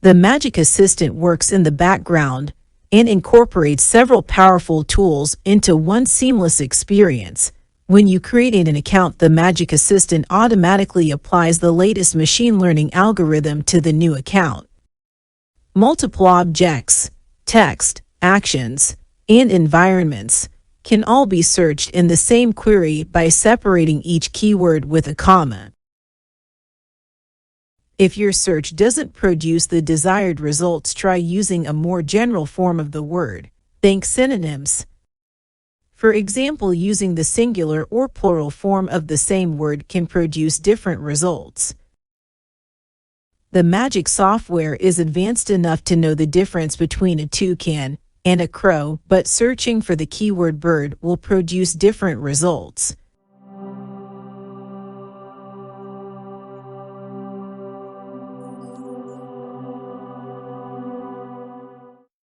The mAIgic Assistant works in the background and incorporates several powerful tools into one seamless experience. When you create an account, the mAIgic Assistant automatically applies the latest machine learning algorithm to the new account. Multiple objects, text, actions, and environments can all be searched in the same query by separating each keyword with a comma. If your search doesn't produce the desired results, try using a more general form of the word. Think synonyms. For example, using the singular or plural form of the same word can produce different results. The mAIgic software is advanced enough to know the difference between a toucan and a crow, but searching for the keyword bird will produce different results.